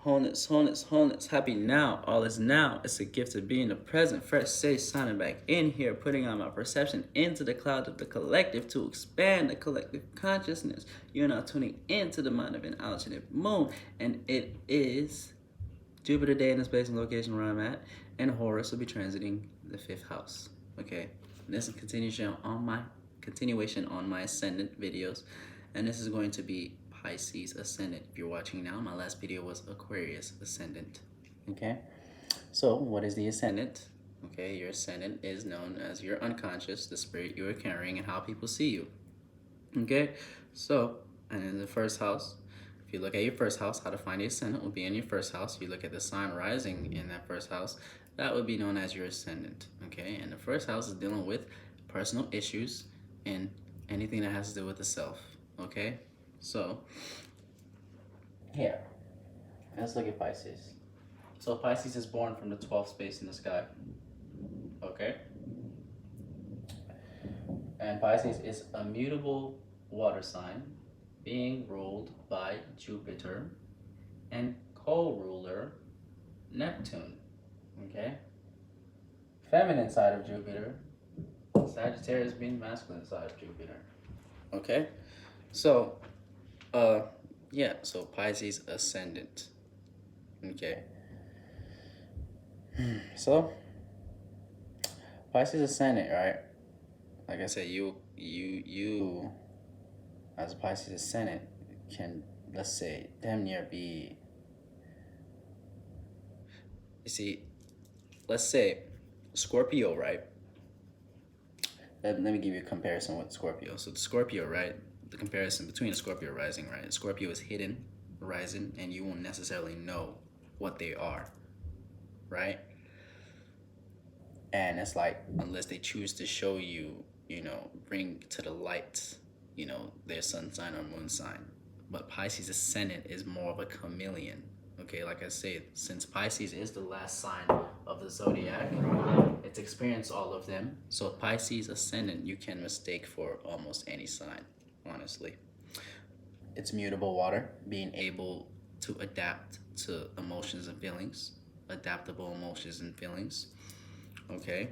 wholeness, wholeness, wholeness. Happy now. All is now. It's a gift of being the present. Fresh sage signing back in here, putting on my perception into the cloud of the collective to expand the collective consciousness. You're now tuning into the mind of an alternate moon, and it is Jupiter day in the space and location where I'm at, and Horus will be transiting the 5th house. Okay, this is continuation on my ascendant videos, and this is going to be Pisces ascendant. If you're watching now, my last video was Aquarius ascendant. Okay, so what is the ascendant? Okay, your ascendant is known as your unconscious, the spirit you are carrying, and how people see you. Okay, so, and in the 1st house, if you look at your 1st house, how to find the ascendant will be in your 1st house. You look at the sign rising in that 1st house, that would be known as your ascendant. Okay, and the 1st house is dealing with personal issues and anything that has to do with the self. Okay, so here, let's look at Pisces. So Pisces is born from the 12th space in the sky. Okay, and Pisces is a mutable water sign being ruled by Jupiter and co-ruler Neptune. Okay, feminine side of Jupiter, Sagittarius being masculine side of Jupiter. Okay, so yeah, so Pisces ascendant. Okay, so Pisces ascendant, right? Like I said, you as a Pisces ascendant can, let's say, damn near be, you see, let's say Scorpio, right? Let me give you a comparison with Scorpio. So the Scorpio, right? The comparison between a Scorpio rising, right? Scorpio is hidden, rising, and you won't necessarily know what they are, right? And it's like, unless they choose to show you, bring to the light, their sun sign or moon sign. But Pisces ascendant is more of a chameleon. Okay, like I said, since Pisces is the last sign of the zodiac, it's experienced all of them. So Pisces ascendant, you can mistake for almost any sign, honestly. It's mutable water, being able to adapt to emotions and feelings, adaptable emotions and feelings. Okay,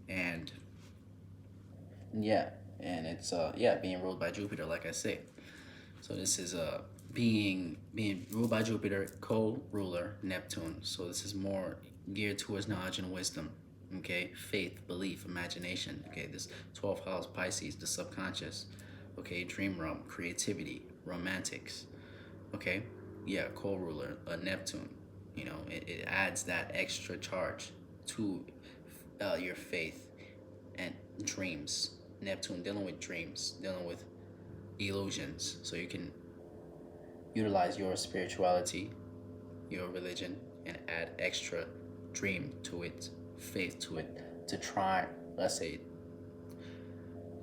and yeah, and it's being ruled by Jupiter, like I say. So this is being ruled by Jupiter, co-ruler Neptune. So this is more geared towards knowledge and wisdom. Okay, faith, belief, imagination. Okay, this 12th house Pisces, the subconscious. Okay, dream realm, creativity, romantics. Okay, yeah, co-ruler Neptune. It adds that extra charge to your faith and dreams. Neptune dealing with dreams, dealing with illusions, so you can utilize your spirituality, your religion, and add extra dream to it, faith to it, to try, let's say,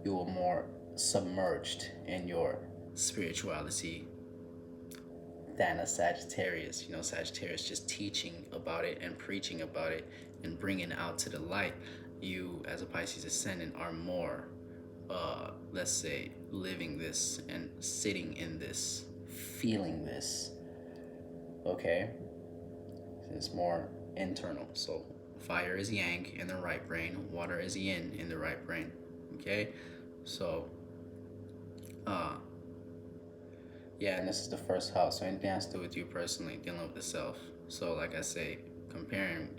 you are more submerged in your spirituality than a Sagittarius. Sagittarius just teaching about it and preaching about it and bringing it out to the light. You, as a Pisces ascendant, are more, let's say, living this and sitting in this, feeling this. Okay? It's more internal. So fire is yang in the right brain, water is yin in the right brain. Okay? So, yeah, and this is the 1st house. So anything has to do with you personally, dealing with the self. So like I say, comparing,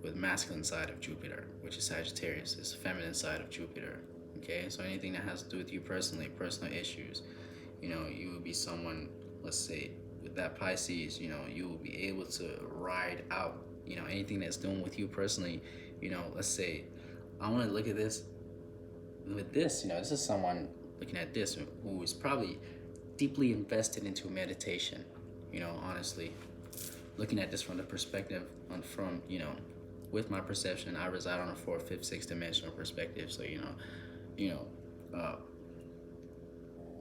with masculine side of Jupiter, which is Sagittarius, is feminine side of Jupiter. Okay, so anything that has to do with you personally, personal issues, you will be someone, let's say, with that Pisces, you will be able to ride out, anything that's doing with you personally. Let's say, I want to look at this with this, this is someone looking at this who is probably deeply invested into meditation, honestly, looking at this from the perspective with my perception, I reside on a 4th, 5th, 6th dimensional perspective. So,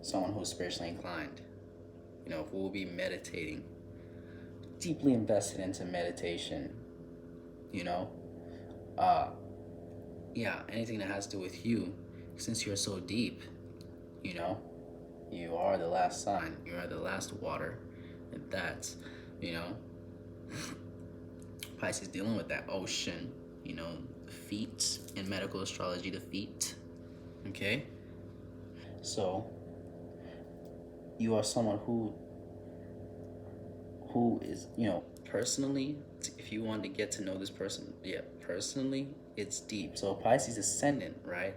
someone who's spiritually inclined, who will be meditating, deeply invested into meditation, anything that has to do with you, since you're so deep, you are the last sign, you are the last water, And that's, you know, Pisces dealing with that ocean, the feet in medical astrology, the feet. Okay? So you are someone who is, personally, if you want to get to know this person, yeah, personally, it's deep. So Pisces ascendant, right?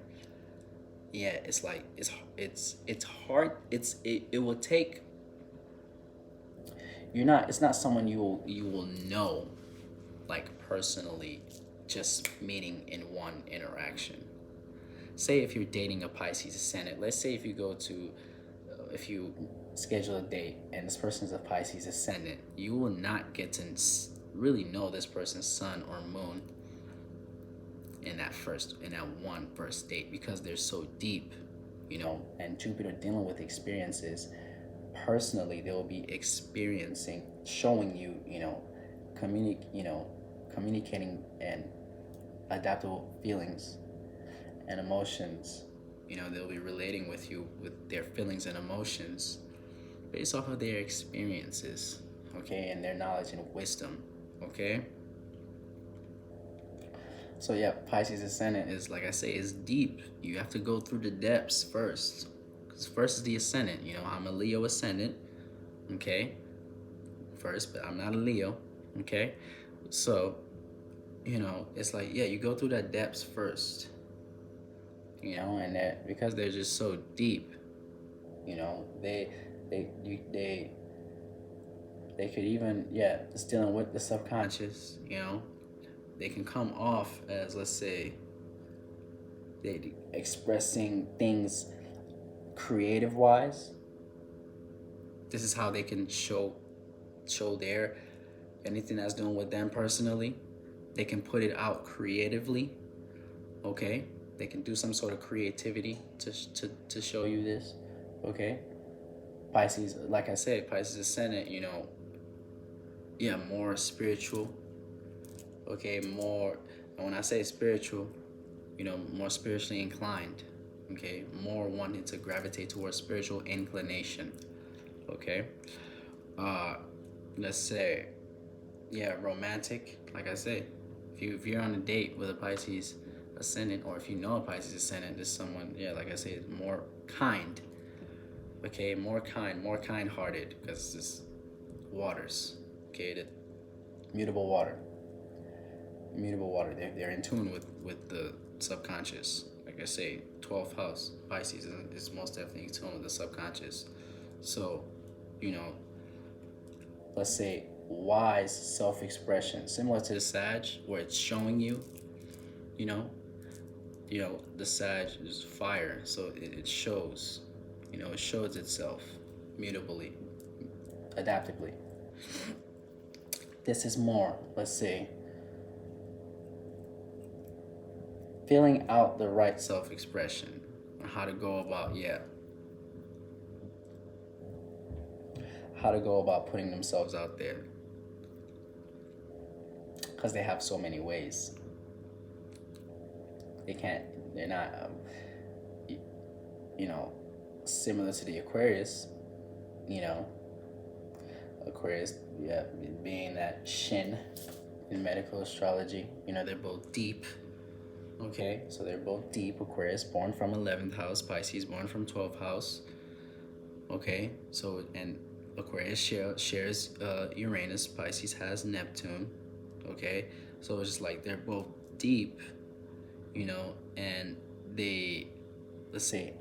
Yeah, it's like it's hard. It will take. It's not someone you will know, like personally, just meeting in one interaction. Say if you're dating a Pisces ascendant, let's say if you go to if you schedule a date and this person is a Pisces ascendant, you will not get to really know this person's sun or moon in that one first date, because they're so deep, and Jupiter dealing with experiences. Personally, they will be experiencing, showing you, communicating and adaptable feelings and emotions. They'll be relating with you with their feelings and emotions based off of their experiences, okay, and their knowledge and wisdom, okay? So yeah, Pisces ascendant is, like I say, is deep. You have to go through the depths first. Because first is the ascendant. I'm a Leo ascendant, okay? First, but I'm not a Leo, okay? So, it's like, yeah, you go through the depths first. And that because they're just so deep, they could even, it's dealing with the subconscious. They can come off as, let's say, they expressing things creative wise. This is how they can show their anything that's doing with them personally. They can put it out creatively, okay? They can do some sort of creativity to show you this, okay? Pisces, like I said, Pisces ascendant, more spiritual, okay? More, and when I say spiritual, more spiritually inclined, okay? More wanting to gravitate towards spiritual inclination, okay? Let's say, romantic, like I say, if you're on a date with a Pisces ascendant, or if you know a Pisces ascendant, is someone, like I say, is more kind, okay? More kind-hearted, because it's waters, okay? The mutable water. They're in tune with the subconscious. Like I say, 12th house Pisces is most definitely in tune with the subconscious. So, let's say wise self-expression, similar to the Sag, where it's showing you, the Sag is fire, so it shows, it shows itself mutably, adaptively. This is more, let's say, filling out the right self-expression, how to go about, how to go about putting themselves out there, because they have so many ways. They're not, similar to the Aquarius, Aquarius, being that Shen in medical astrology, they're both deep. Okay, so they're both deep. Aquarius born from 11th house, Pisces born from 12th house. Okay, so, and Aquarius shares Uranus, Pisces has Neptune. Okay, so it's just like they're both deep, and they, let's say,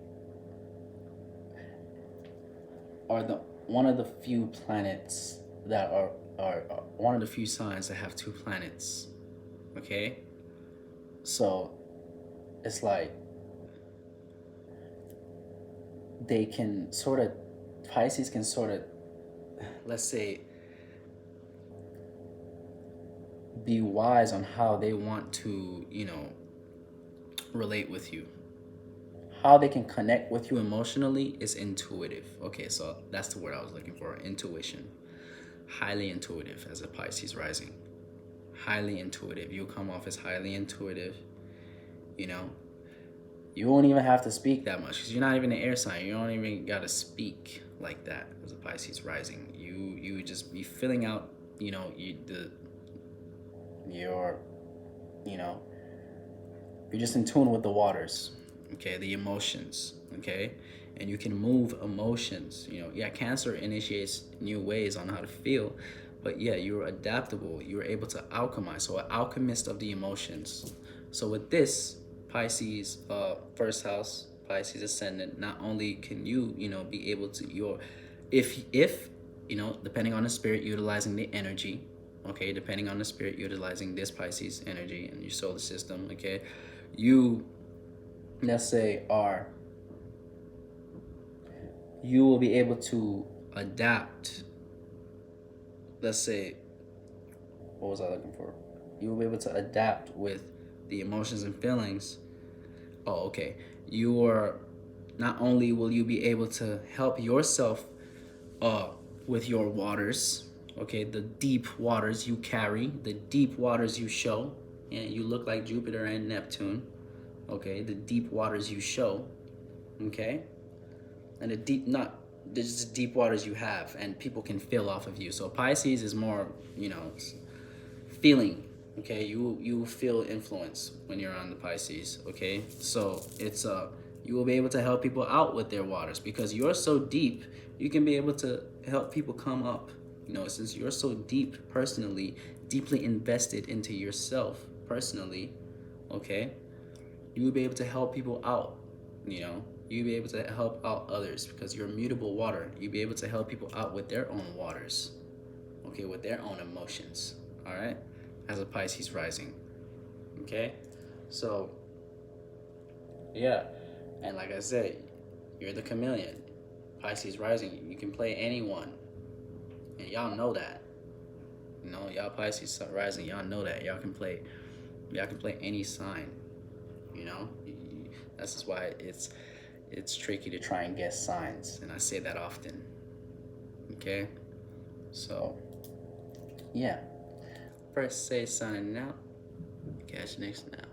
are one of the few planets that are one of the few signs that have two planets. Okay, so it's like they can sort of, Pisces can sort of, let's say, be wise on how they want to, relate with you. How they can connect with you emotionally is intuitive. Okay, so that's the word I was looking for, intuition. Highly intuitive as a Pisces rising. Highly intuitive. You come off as highly intuitive, You won't even have to speak that much, because you're not even an air sign. You don't even got to speak like that as a Pisces rising. You You would just be filling out, you know, your, you know, you're just in tune with the waters, okay, the emotions, okay, and you can move emotions. You know, yeah, Cancer initiates new ways on how to feel, but yeah, you're adaptable. You're able to alchemize. So, an alchemist of the emotions. So with this Pisces, first house, Pisces ascendant, not only can you, you know, be able to your, if you know, depending on the spirit utilizing the energy, okay, depending on the spirit utilizing this Pisces energy in your solar system, okay, you, let's say, you will be able to adapt. Let's say, what was I looking for? You will be able to adapt with the emotions and feelings. Oh, okay. You are, not only will you be able to help yourself with your waters, okay, the deep waters you carry, the deep waters you show, and you look like Jupiter and Neptune, okay, the deep waters you show, okay, and the deep, not there's just deep waters you have, and people can feel off of you. So Pisces is more, you know, feeling, okay, you feel influence when you're on the Pisces, okay, so it's you will be able to help people out with their waters because you're so deep. You can be able to help people come up, you know, since you're so deep personally, deeply invested into yourself personally, okay, you will be able to help people out, you know, you'll be able to help out others because you're mutable water. You'll be able to help people out with their own waters, okay, with their own emotions, all right, as a Pisces rising, okay, so yeah, and like I said, you're the chameleon, Pisces rising, you can play anyone, and y'all know that, you know, y'all Pisces rising, y'all know that y'all can play any sign, you know, that's just why it's tricky to try and guess signs, and I say that often, okay, so yeah, first say signing out, catch you next time.